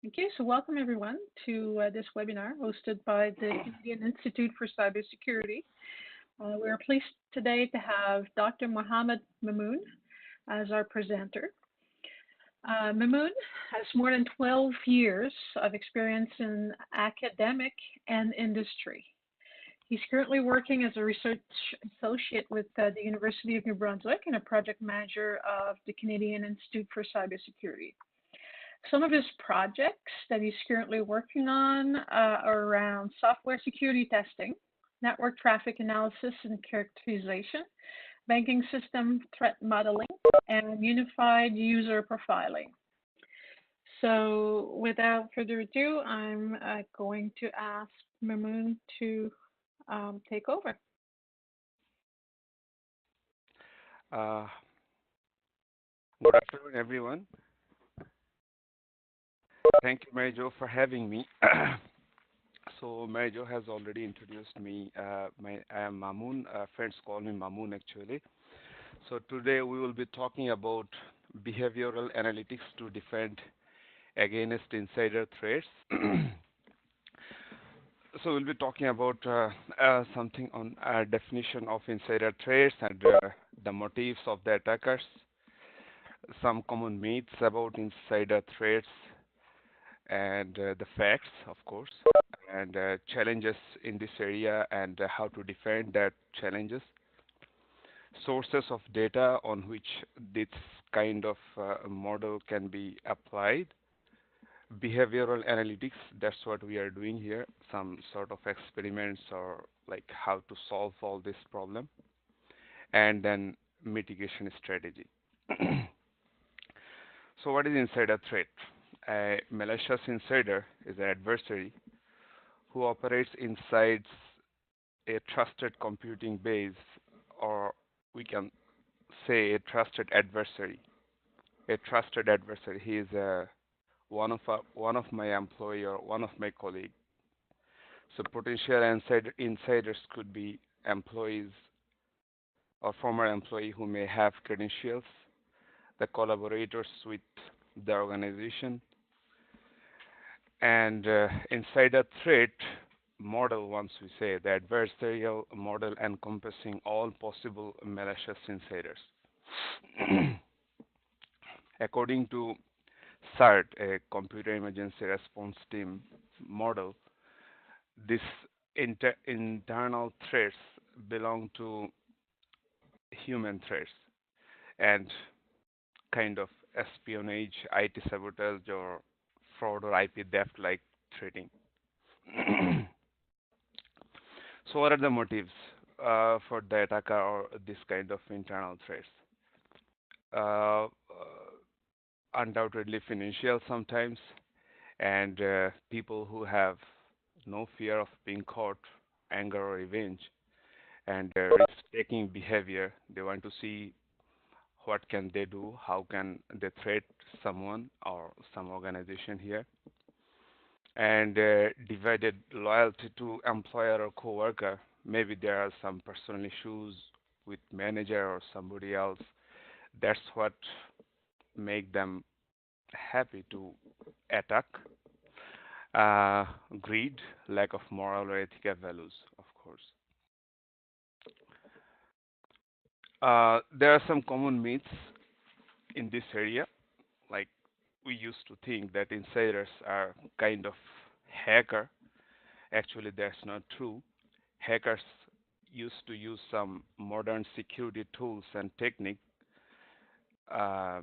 Thank you. So welcome everyone to this webinar hosted by the Canadian Institute for Cybersecurity. We are pleased today to have Dr. Mohammad Mamun as our presenter. Mamun has more than 12 years of experience in academic and industry. He's currently working as a research associate with the University of New Brunswick and a project manager of the Canadian Institute for Cybersecurity. Some of his projects that he's currently working on are around software security testing, network traffic analysis and characterization, banking system threat modeling, and unified user profiling. So without further ado, I'm going to ask Mamun to take over. Good afternoon, everyone. Thank you, Mary Jo, for having me. So Mary Jo has already introduced me. I am Mamun. Friends call me Mamun, actually. So today we will be talking about behavioral analytics to defend against insider threats. So we'll be talking about something on a definition of insider threats and the motives of the attackers, some common myths about insider threats, and the facts, of course, and challenges in this area and how to defend that challenges, sources of data on which this kind of model can be applied, behavioral analytics, that's what we are doing here, some sort of experiments or like how to solve all this problem, and then mitigation strategy. So what is insider threat? A malicious insider is an adversary who operates inside a trusted computing base, or we can say a trusted adversary. A trusted adversary. He is one of my employee or one of my colleague. So potential insiders could be employees or former employee who may have credentials, the collaborators with the organization, and insider threat model, once we say the adversarial model encompassing all possible malicious insiders. According to CERT, a computer emergency response team model, these internal threats belong to human threats and kind of espionage, IT sabotage, or fraud or IP theft like threatening. So what are the motives for the attacker or this kind of internal threats? Uh, Undoubtedly financial sometimes, and people who have no fear of being caught, anger or revenge, and risk-taking behavior. They want to see what can they do, how can they threat someone or some organization here, and divided loyalty to employer or coworker. Maybe there are some personal issues with manager or somebody else. That's what make them happy to attack. Greed, lack of moral or ethical values, of course. There are some common myths in this area. Like we used to think that insiders are kind of hacker. Actually, that's not true. Hackers used to use some modern security tools and technique. Uh,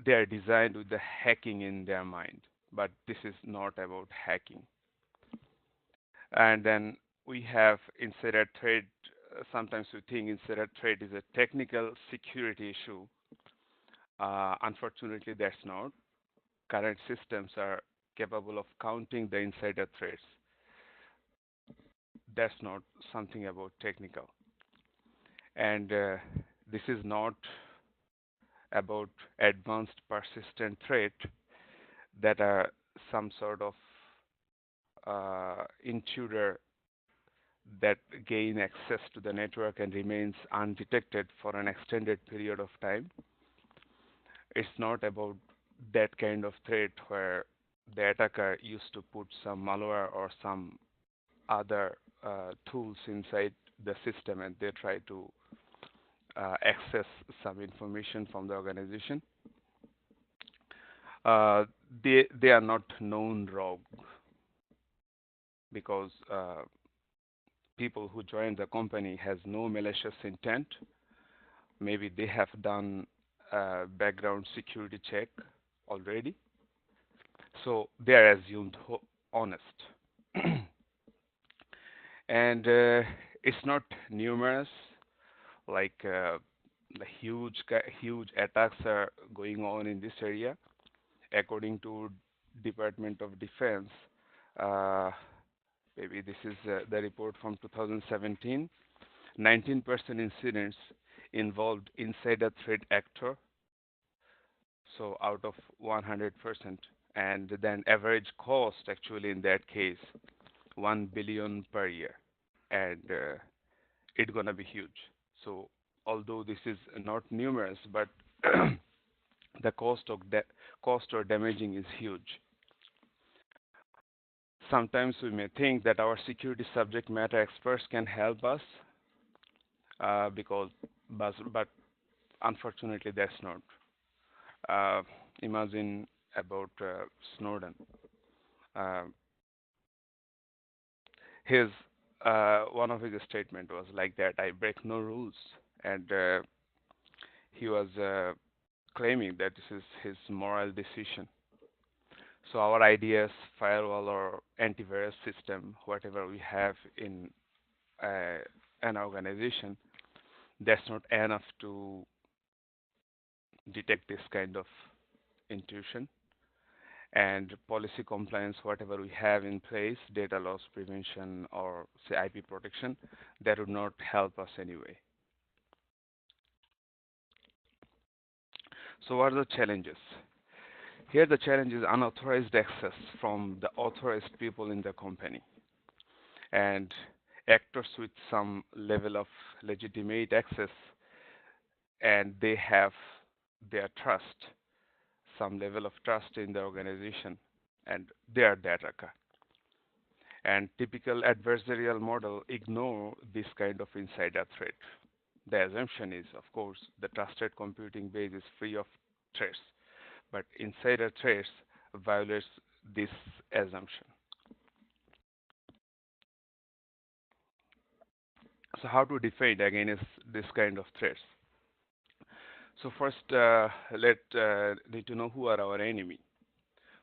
they are designed with the hacking in their mind, but this is not about hacking. And then we have insider threat. Sometimes we think insider threat is a technical security issue. Unfortunately, that's not. Current systems are capable of counting the insider threats. That's not something about technical. And this is not about advanced persistent threat that are some sort of intruder that gain access to the network and remains undetected for an extended period of time. It's not about that kind of threat where the attacker used to put some malware or some other tools inside the system, and they try to access some information from the organization. Uh, they are not known rogue because people who join the company has no malicious intent. Maybe they have done a background security check already, so they are assumed honest. And it's not numerous, like the huge attacks are going on in this area. According to Department of Defense, uh, maybe this is the report from 2017, 19% incidents involved insider threat actor, so out of 100%, and then average cost actually in that case 1 billion per year, and it's gonna be huge. So although this is not numerous, but the cost or damaging is huge. Sometimes we may think that our security subject matter experts can help us, because, but unfortunately that's not. Uh, Imagine about Snowden. Uh, his One of his statement was like that: "I break no rules," and he was claiming that this is his moral decision. So our ideas, firewall or antivirus system, whatever we have in uh, an organization, that's not enough to detect this kind of intrusion. And policy compliance, whatever we have in place, data loss prevention or say IP protection, that would not help us anyway. So what are the challenges? Here the challenge is unauthorized access from the authorized people in the company, and actors with some level of legitimate access, and they have their trust, some level of trust in the organization, and they are the attacker. And typical adversarial model ignore this kind of insider threat. The assumption is, of course, the trusted computing base is free of threats, but insider threats violates this assumption. So how to defend against this kind of threats? So first, let need to know who are our enemy,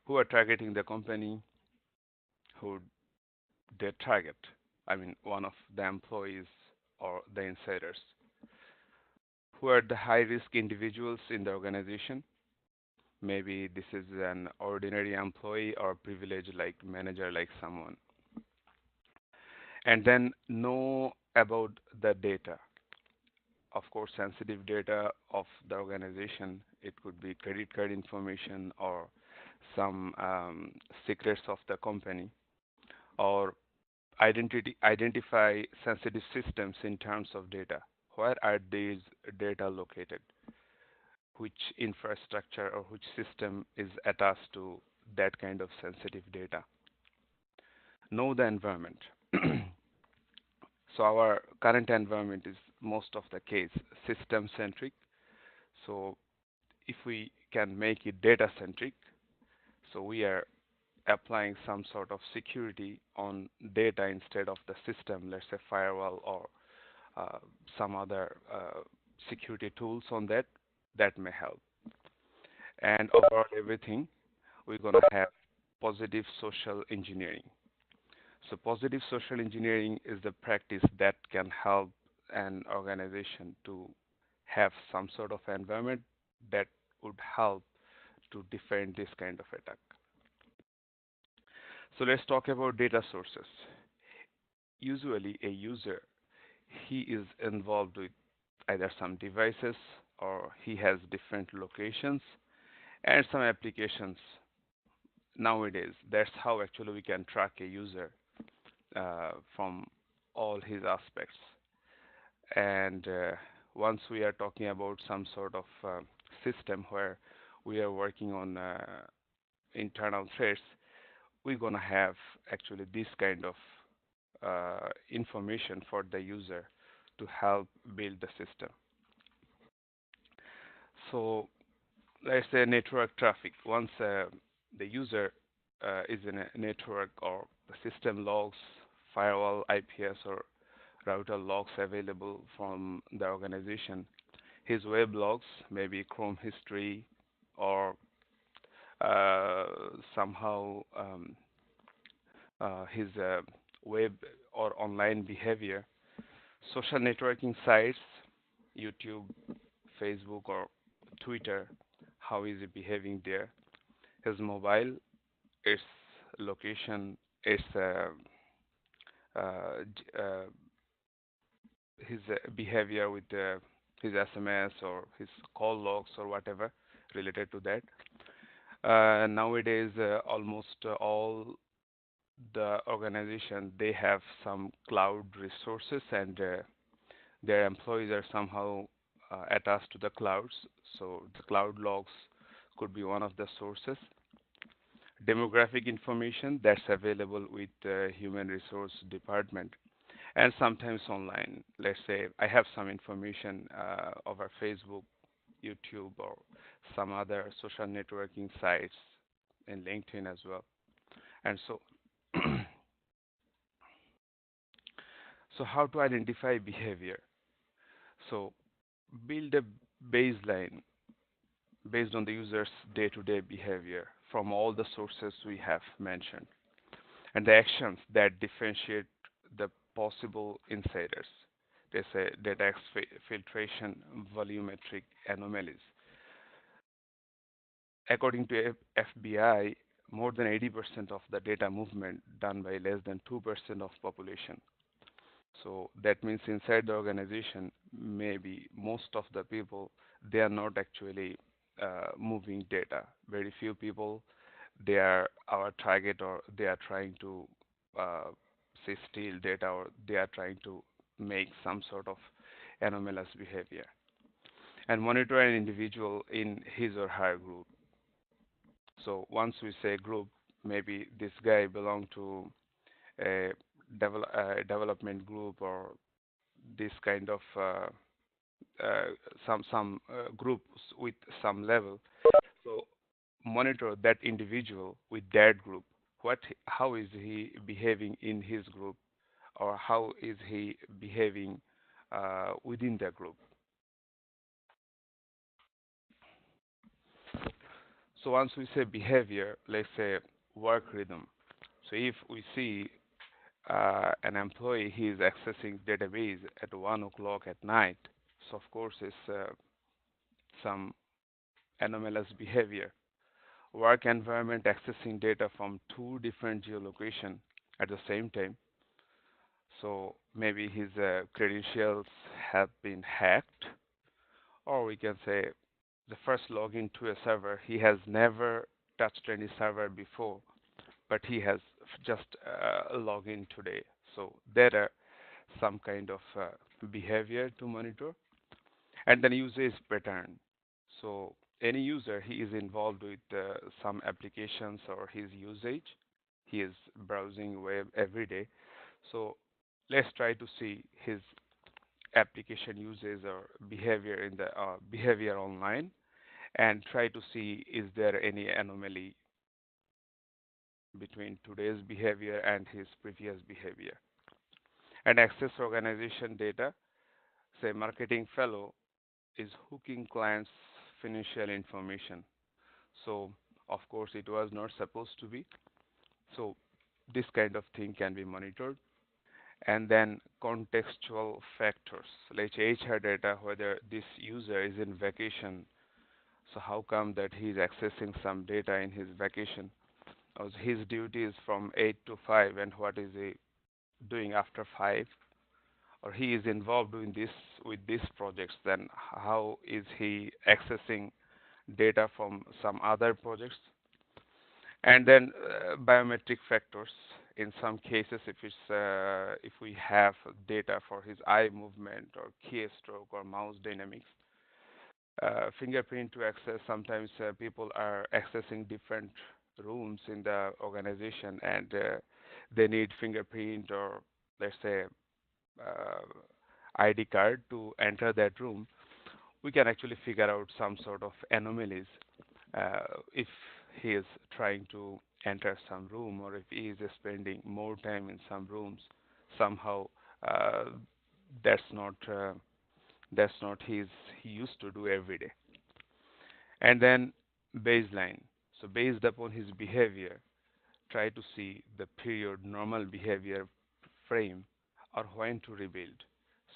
who are targeting the company, who they target. I mean, one of the employees or the insiders. Who are the high-risk individuals in the organization? Maybe this is an ordinary employee or privileged like manager, like someone. And then know about the data. Of course, sensitive data of the organization. It could be credit card information or some secrets of the company, or identify sensitive systems in terms of data. Where are these data located? Which infrastructure or which system is attached to that kind of sensitive data? Know the environment. So our current environment is most of the case system centric. So if we can make it data centric, so we are applying some sort of security on data instead of the system, let's say firewall or uh, some other security tools on that, that may help. And overall everything, we're going to have positive social engineering. So positive social engineering is the practice that can help an organization to have some sort of environment that would help to defend this kind of attack. So let's talk about data sources. Usually a user, he is involved with either some devices or he has different locations and some applications. Nowadays, that's how actually we can track a user from all his aspects. And once we are talking about some sort of system where we are working on internal threats, we're gonna have actually this kind of information for the user to help build the system. So let's say network traffic. Once the user is in a network or the system logs, firewall, IPS, or router logs available from the organization, his web logs, maybe Chrome history, or uh, somehow his web or online behavior, social networking sites, YouTube, Facebook, or Twitter, how is he behaving there? His mobile, its location, its his behavior with his SMS or his call logs or whatever related to that. Nowadays, almost all the organization they have some cloud resources and their employees are somehow attached to the clouds. So the cloud logs could be one of the sources. Demographic information that's available with the human resource department and sometimes online. Let's say I have some information over Facebook, YouTube, or some other social networking sites and LinkedIn as well. And so, so how to identify behavior? So build a baseline based on the user's day-to-day behavior from all the sources we have mentioned and the actions that differentiate the possible insiders. They say data filtration, volumetric anomalies. According to FBI, more than 80% of the data movement done by less than 2% of population. So that means inside the organization, maybe most of the people, they are not actually moving data. Very few people, they are our target or they are trying to uh, say steal data or they are trying to make some sort of anomalous behavior and monitor an individual in his or her group. So once we say group, maybe this guy belong to a development group or this kind of uh, some groups with some level. So monitor that individual with that group. How is he behaving in his group, or how is he behaving within the group? So once we say behavior, let's say work rhythm. So if we see an employee he is accessing database at 1 o'clock at night, so of course it's some anomalous behavior. Work environment accessing data from two different geolocation at the same time. So maybe his credentials have been hacked, or we can say the first login to a server, he has never touched any server before, but he has just logged in today. So there are some kind of behavior to monitor, and then usage pattern. So any user, he is involved with some applications or his usage. He is browsing web every day. So let's try to see his application uses or behavior in the behavior online and try to see is there any anomaly between today's behavior and his previous behavior. And access organization data, say marketing fellow is hooking clients financial information. So of course it was not supposed to be. So this kind of thing can be monitored. And then contextual factors like HR data, whether this user is in vacation. So how come that he's accessing some data in his vacation? Or his duty is from 8 to 5 and what is he doing after 5? Or he is involved in this with these projects, then how is he accessing data from some other projects? And then biometric factors. In some cases, if we have data for his eye movement or keystroke or mouse dynamics, fingerprint to access. Sometimes people are accessing different rooms in the organization, and they need fingerprint or, let's say, uh, ID card to enter that room, we can actually figure out some sort of anomalies if he is trying to enter some room, or if he is spending more time in some rooms. Somehow uh, that's not he used to do every day. And then baseline. So based upon his behavior, try to see the period normal behavior frame or when to rebuild.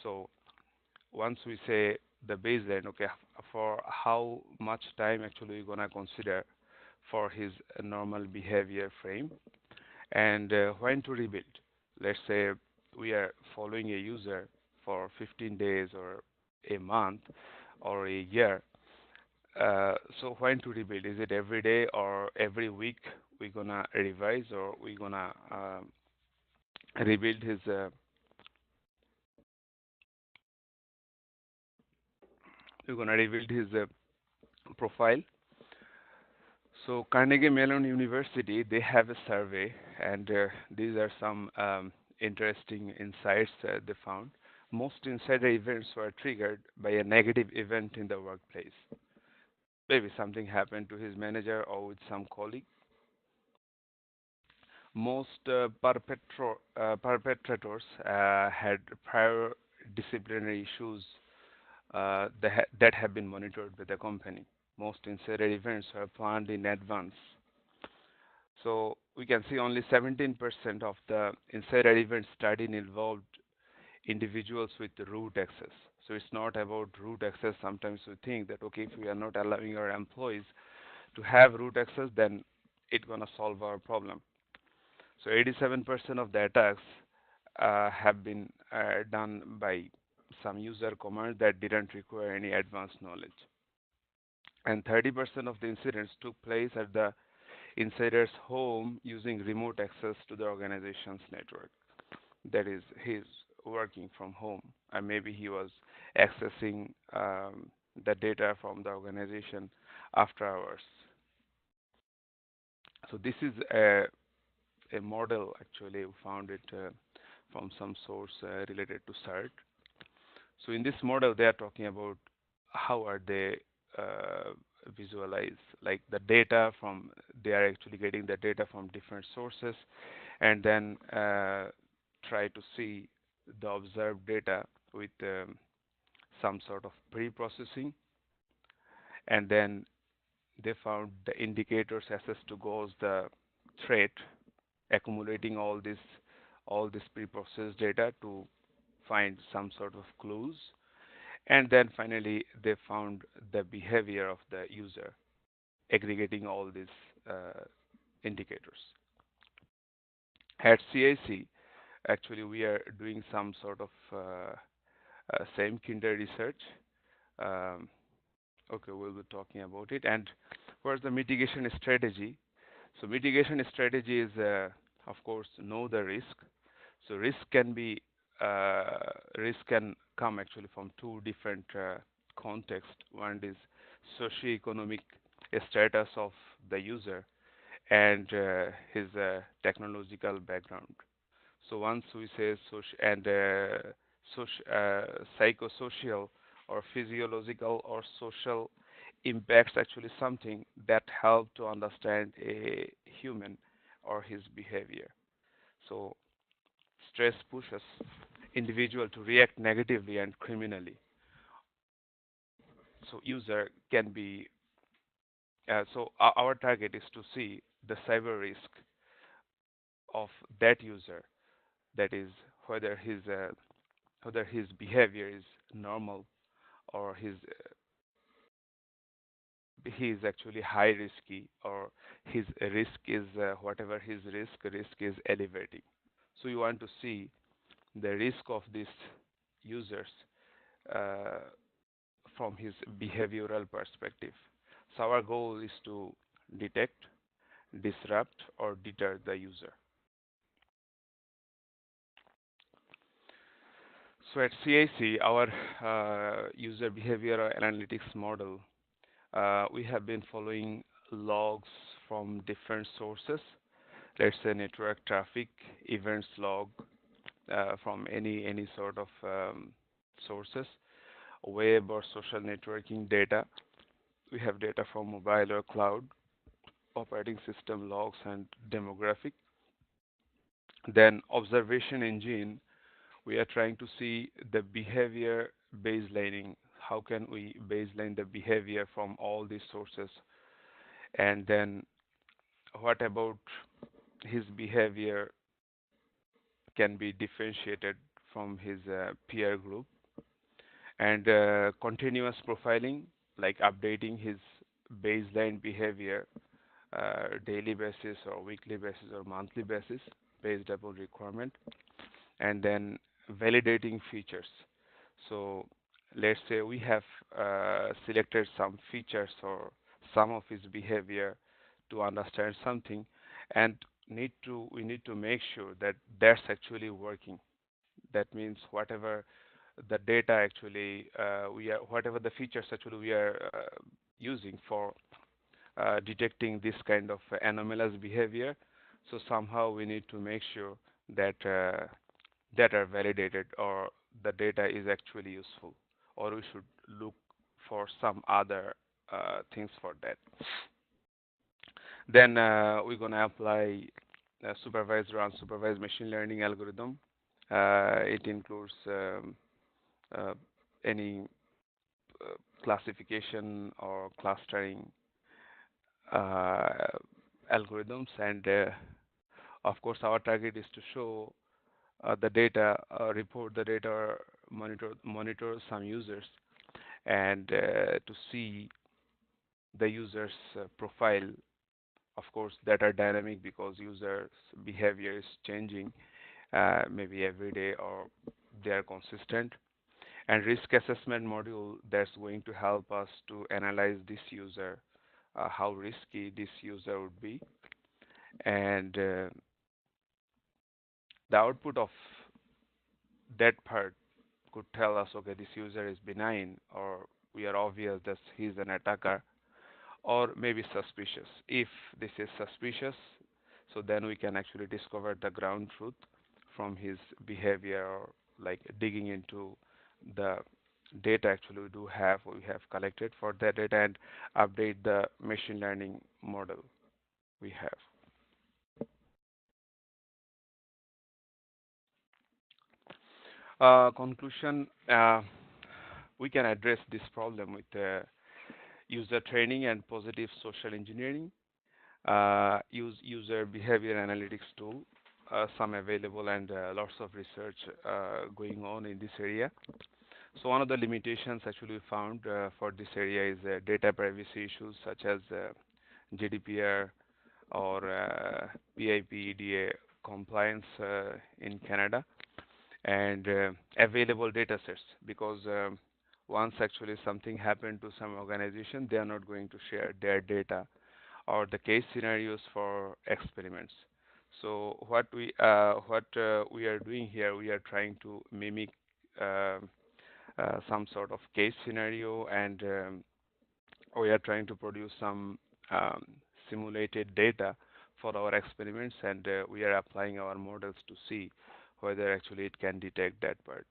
So once we say the baseline, okay, for how much time actually we're gonna consider for his normal behavior frame, and when to rebuild. Let's say we are following a user for 15 days or a month or a year. So when to rebuild? Is it every day or every week we're gonna revise, or we're gonna rebuild his profile? So Carnegie Mellon University, they have a survey, and these are some interesting insights they found. Most insider events were triggered by a negative event in the workplace. Maybe something happened to his manager or with some colleague. Most perpetrators had prior disciplinary issues that have been monitored by the company. Most insider events were planned in advance. So we can see only 17% of the insider events studied involved individuals with root access. So it's not about root access. Sometimes we think that, okay, if we are not allowing our employees to have root access, then it's gonna solve our problem. So 87% of the attacks have been done by some user commands that didn't require any advanced knowledge. And 30% of the incidents took place at the insider's home using remote access to the organization's network. That is, he's working from home, and maybe he was accessing the data from the organization after hours. So this is a model. Actually, we found it from some source related to CERT. So in this model, they are talking about how are they uh, visualize, like the data from, they are actually getting the data from different sources, and then try to see the observed data with some sort of pre-processing, and then they found the indicators access to gauge the threat, accumulating all this pre-processed data to find some sort of clues, and then finally they found the behavior of the user, aggregating all these uh, indicators. At CIC, actually we are doing some sort of same kinder research. Um, okay, we'll be talking about it. And where's the mitigation strategy? So mitigation strategy is, of course, know the risk. So risk can come actually from two different contexts. One is socio-economic status of the user, and his technological background. So once we say psychosocial or physiological or social impacts, actually something that help to understand a human or his behavior. So stress pushes individual to react negatively and criminally. So user can be our target is to see the cyber risk of that user, that is whether his behavior is normal, or he is actually high risky, or his risk is whatever his risk is elevating. So you want to see the risk of these users uh, from his behavioral perspective. So our goal is to detect, disrupt, or deter the user. So at CIC, our user behavioral analytics model, we have been following logs from different sources. Let's say network traffic, events log, from any sort of sources, web or social networking data. We have data from mobile or cloud, operating system logs and demographic. Then observation engine, we are trying to see the behavior baselining. How can we baseline the behavior from all these sources? And then what about his behavior can be differentiated from his peer group? And continuous profiling, like updating his baseline behavior daily basis or weekly basis or monthly basis based upon requirement. And then validating features. So let's say we have selected some features or some of his behavior to understand something, and we need to make sure that that's actually working. That means whatever the data actually we are whatever the features actually we are using for detecting this kind of anomalous behavior. So somehow we need to make sure that that are validated or the data is actually useful, or we should look for some other things for that. Then we're going to apply supervised or unsupervised machine learning algorithm. It includes uh, any classification or clustering uh, algorithms, and of course our target is to show the data, report the data, or monitor some users, and to see the users profile, of course, that are dynamic because users behavior is changing maybe every day, or they are consistent. And risk assessment module that's going to help us to analyze this user, how risky this user would be. And the output of that part could tell us, okay, this user is benign, or we are obvious that he's an attacker, or maybe suspicious. If this is suspicious, so then we can actually discover the ground truth from his behavior, or like digging into the data actually we have collected for that data, and update the machine learning model we have. Conclusion, we can address this problem with user training and positive social engineering. Use user behavior analytics tool, some available, and lots of research going on in this area. So one of the limitations actually we found for this area is data privacy issues such as GDPR or PIPEDA compliance in Canada, and available data sets, because once actually something happened to some organization, they are not going to share their data or the case scenarios for experiments. So what we are doing here, we are trying to mimic uh, some sort of case scenario, and we are trying to produce some um, simulated data for our experiments, and we are applying our models to see whether actually it can detect that part.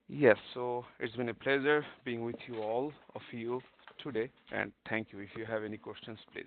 Yes, so it's been a pleasure being with you all of you today, and thank you. If you have any questions, please.